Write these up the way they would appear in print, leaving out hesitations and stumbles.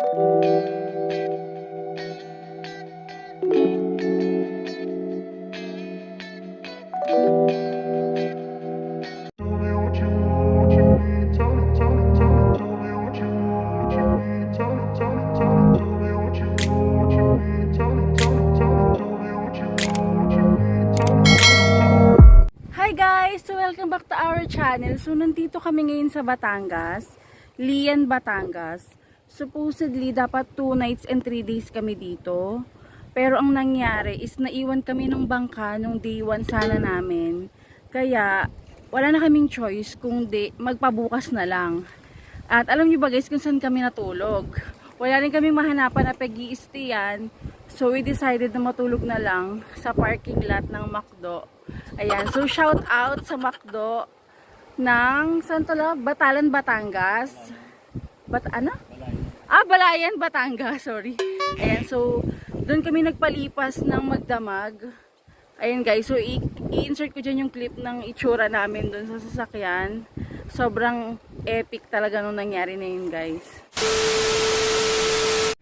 So welcome back to our channel. So nandito kami ngayon sa Batangas, Lian, Batangas. Supposedly dapat 2 nights and 3 days kami dito. Pero ang nangyari is naiwan kami ng bangka nung day 1 sana namin. Kaya wala na kaming choice kung magpabukas na lang. At alam niyo ba guys kung saan kami natulog? Wala rin kami mahanapan na pag-i-stayan. So we decided na matulog na lang sa parking lot ng McDo. Ayan, so shout out sa McDo ng Santola, Batalan, Batangas. Balayan, Batangas, sorry. Ayan, so doon kami nagpalipas ng magdamag. Ayan guys, so i-insert ko dyan yung clip ng itsura namin doon sa sasakyan. Sobrang epic talaga nung nangyari na yun guys.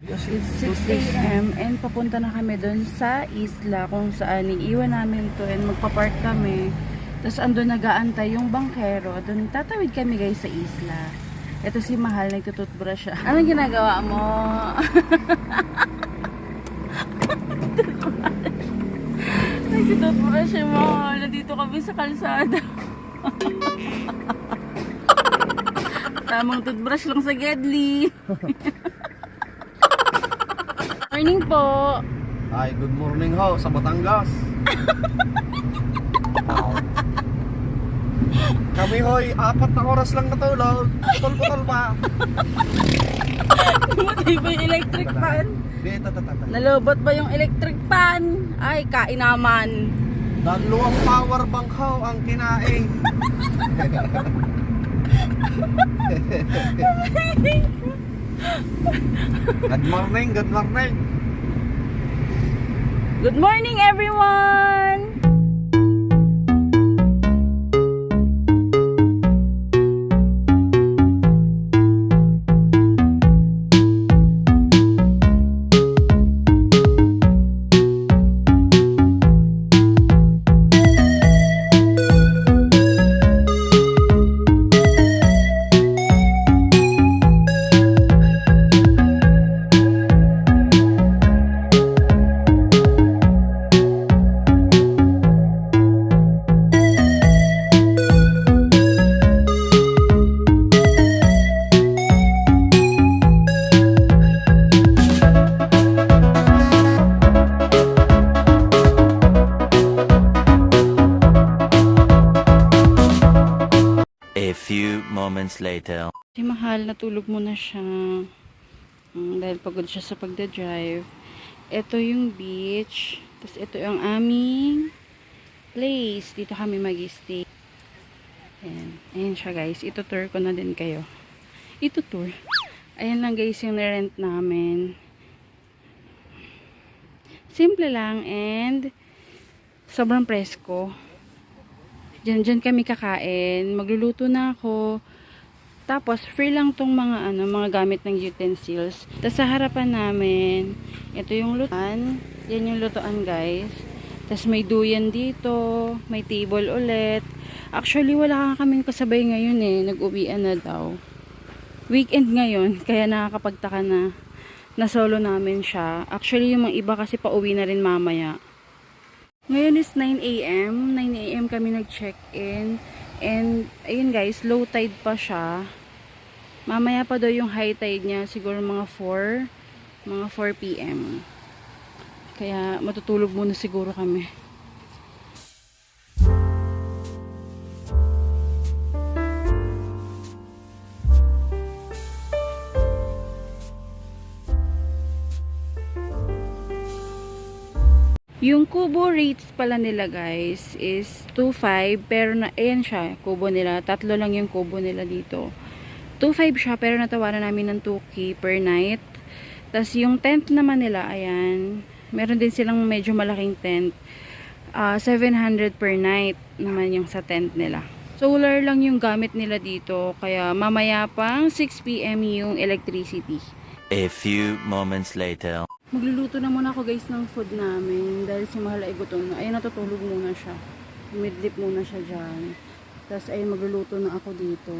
It's 6 AM and papunta na kami doon sa isla kung saan iiwan namin to and magpapark kami. Tapos andun nag-aantay yung bangkero. Doon tatawid kami guys sa isla. Ito si Mahal, nagtututbrush siya. Anong ginagawa mo? Nagtututbrush siya mo. Nandito kami sa kalsada. Tamang toothbrush lang sa Gedli. Morning po. Ay, good morning ho sa Batangas. Kami hoy, 4 na oras lang natulog. Putol-putol pa. Namatay ba yung electric fan? Nalobot ba yung electric fan? Ay, kain naman. 2 power bank ho ang kinain. Good morning, good morning. Good morning everyone. Moments later. Si Mahal, natulog muna siya. Dahil pagod siya sa pagdadrive. Ito yung beach. Tapos ito yung aming place. Dito kami mag-stay. Ayan. Ayan siya guys. Ito tour ko na din kayo. Ito tour. Ayan lang guys yung na-rent namin. Simple lang and sobrang presko. Diyan kami kakain. Magluluto na ako. Tapos, free lang tong mga gamit ng utensils. Tapos, sa harapan namin, ito yung lutuan. Yan yung lutuan, guys. Tapos, may duyan dito. May table ulit. Actually, wala kaming kasabay ngayon eh. Nag-uwian na daw. Weekend ngayon, kaya nakakapagtaka na solo namin siya. Actually, yung mga iba kasi pauwi na rin mamaya. Ngayon is 9 AM. 9 AM kami nag-check-in. And, ayun guys, low tide pa siya. Mamaya pa daw yung high tide niya. Siguro mga 4 PM. Kaya, matutulog muna siguro kami. Yung kubo rates pala nila guys is 2.5 pero ayan siya, kubo nila. 3 lang yung kubo nila dito. 2.5 siya pero natawaran namin ng 2K per night. Tapos yung tent naman nila, ayan. Meron din silang medyo malaking tent. 700 per night naman yung sa tent nila. Solar lang yung gamit nila dito. Kaya mamaya pang 6 PM yung electricity. A few moments later. Magluluto na muna ako guys ng food namin dahil si Mahal ay gutom na. Ayun, natutulog muna siya. Midlip muna siya dyan. Tapos ayun, magluluto na ako dito.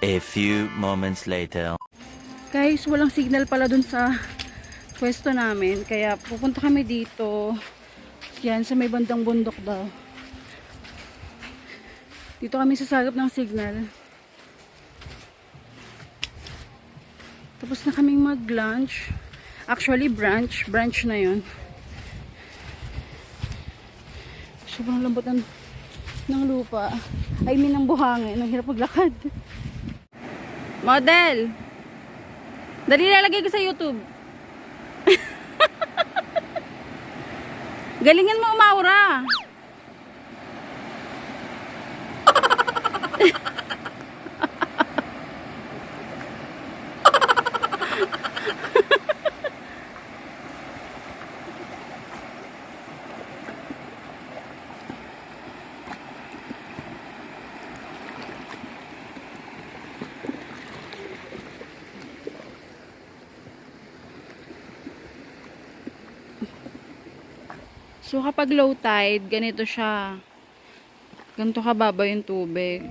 A few moments later. Guys, walang signal pala dun sa pwesto namin. Kaya pupunta kami dito. Yan, sa may bandang bundok daw. Dito kami sasagap ng signal. Tapos na kaming mag-lunch. Actually, brunch. Brunch na yon. Sobrang lambot ng lupa. I mean, ng buhangin. Ang hirap maglakad. Model! Dali lalagay ko sa YouTube. Galingan mo umaura. So, kapag low tide, ganito siya. Ganito kababa yung tubig.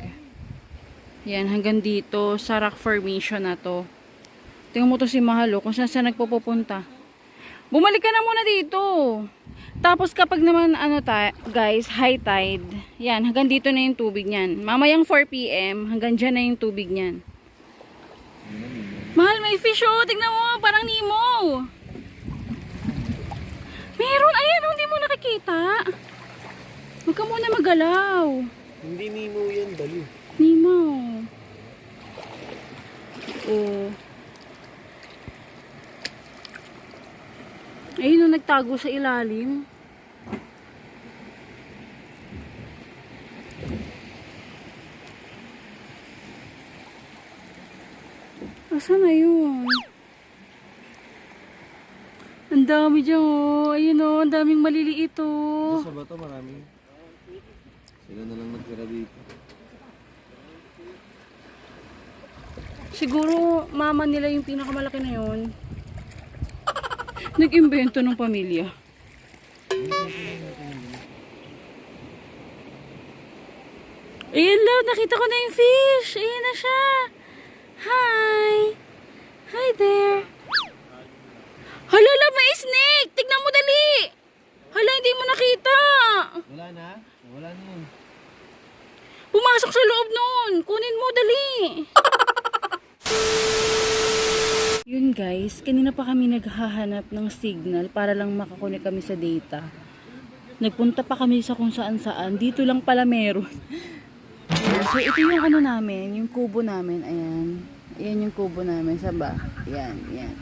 Yan, hanggang dito, sa rock formation na to. Tingnan mo to si Mahalo, kung saan nagpupunta. Bumalik ka na muna dito. Tapos, kapag naman, guys, high tide, yan, hanggang dito na yung tubig niyan. Mamayang 4 PM, hanggang dyan na yung tubig niyan. Mahal, may fish oh. Tingnan mo, parang Nemo. Meron, ayan, hindi mo nakikita. Huwag ka muna magalaw. Hindi Nemo yan, baliw. Nemo. Oh. Ayun, oh, nagtago sa ilalim. Asan na yun? Ang dami dyan, oh. Ayun, oh. Ang daming maliliit, oh. Sa bato marami. Sila na lang nagtira dito. Siguro, mama nila yung pinakamalaki na yun. Nag-imbento ng pamilya. Ayun, love. Nakita ko na yung fish. Ayun na siya. Hi. Hi there. Hala, love. May snake. Tignan mo dali. Hala, hindi mo nakita. Wala na? Wala na yun. Pumasok sa loob nun. Kunin mo, dali. Yun guys, kanina pa kami naghahanap ng signal para lang makakunik kami sa data. Nagpunta pa kami sa kung saan saan. Dito lang pala meron. Ayan. So ito yung ano namin, yung kubo namin. Ayan. Ayan yung kubo namin. Saba? Ayan, ayan.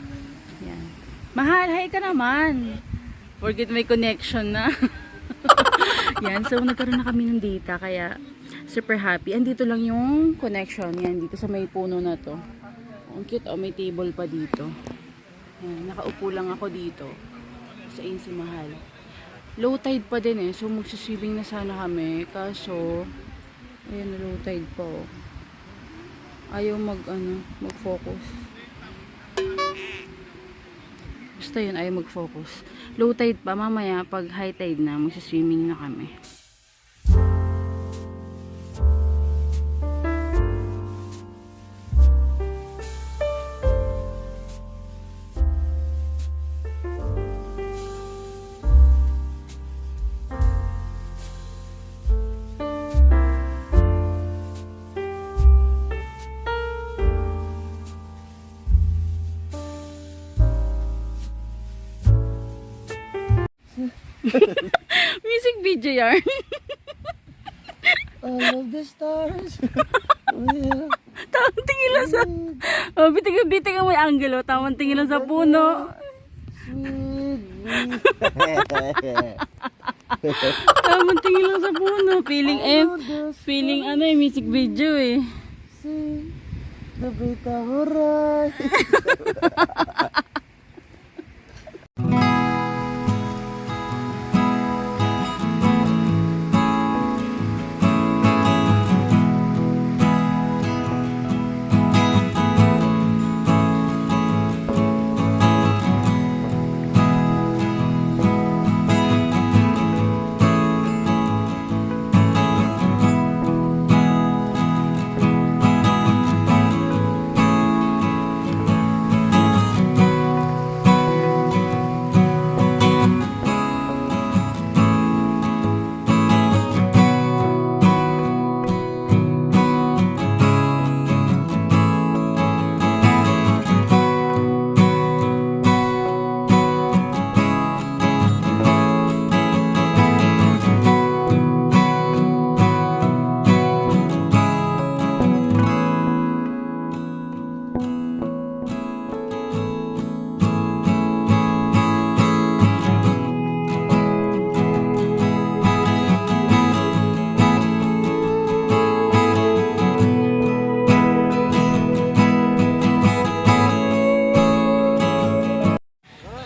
Ayan. Mahal, hi ka naman. Forget may connection na. Yan, so nagkaroon na kami ng data. Kaya super happy. Andito lang yung connection. Yan, dito sa may puno na to. Ang cute, oh, may table pa dito. Ayan, nakaupo lang ako dito. Sa si Mahal. Low tide pa din eh. So magsiswimming na sana kami. Kaso, ayan, low tide pa oh. Ayaw mag-focus. Basta yun, ayaw mag-focus. Low tide pa, mamaya pag high tide na, magsiswimming na kami. Music video yarn. I love the stars. Oh, yeah. Tamang tingin lang sa... Oh, bitig mo yung angle, oh. Tamang tingin lang sa puno. Sweet Tingin lang sa puno. Feeling ano eh, music video eh. Si Nabita Horay.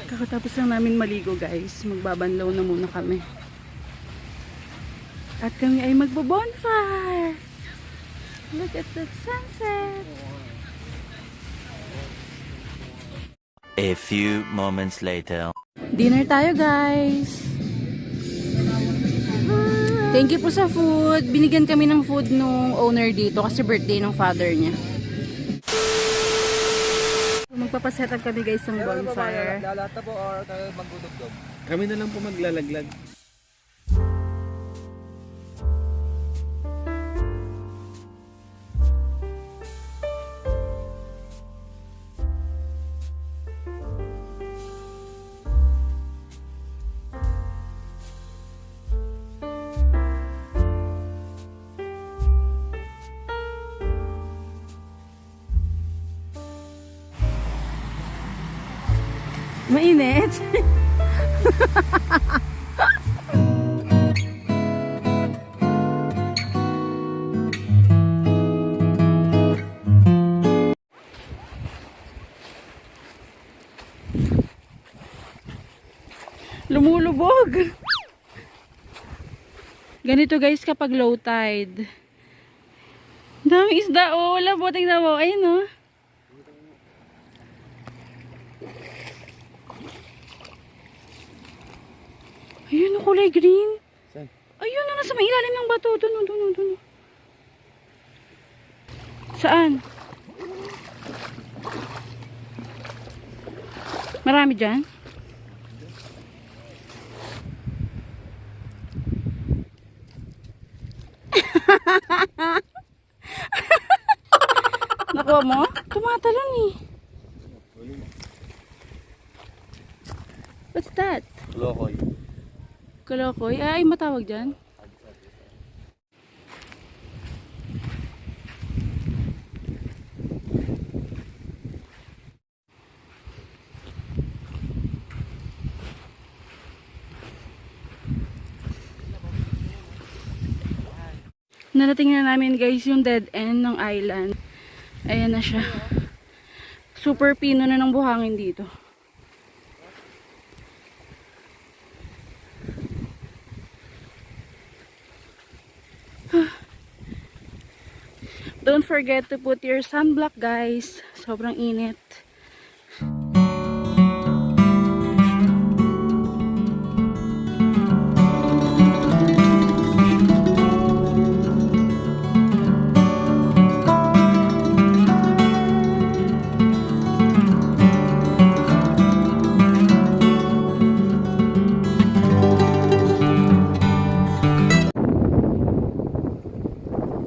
Kakatapos lang namin maligo guys. Magbabanlaw na muna kami. At kami ay magbo-bonfire. Look at that sunset. A few moments later. Dinner tayo guys. Thank you po sa food. Binigyan kami ng food nung owner dito kasi birthday ng father niya. Magpapaset up kami guys ng bonfire. Lalata po or kayo magdudugtog? Kami na lang po maglalaglag. Mainit. Lumulubog. Ganito guys kapag low tide. Dami isda oh. Wala po, tingnan mo. Ayun oh. Ayun o, kulay green. Saan? Ayun o, nasa may ilalim ng bato. Doon. Saan? Marami dyan? Nakuha mo? Tumatalon eh. What's that? Lokoy. Kalokoy? Ay, matawag dyan. Narating na namin guys yung dead end ng island. Ayan na siya. Super pino na ng buhangin dito. Don't forget to put your sunblock guys. Sobrang init.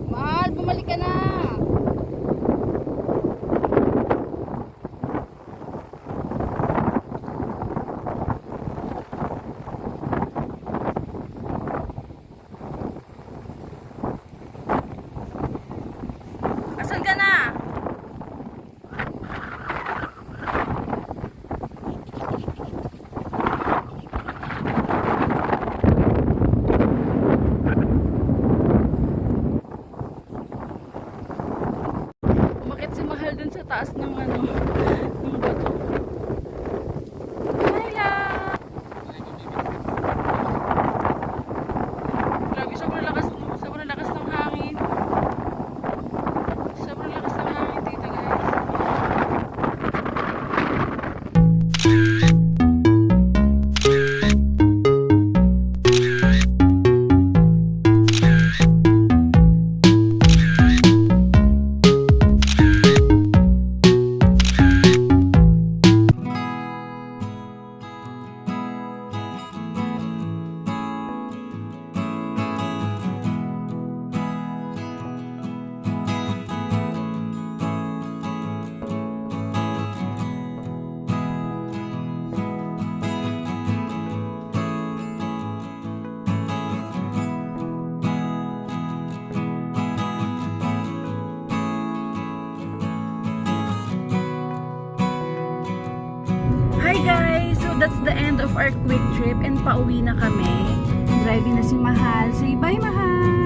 Mahal, bumalik ka na. that's the end of our quick trip and pauwi na kami. Driving na si Mahal. Say bye, Mahal!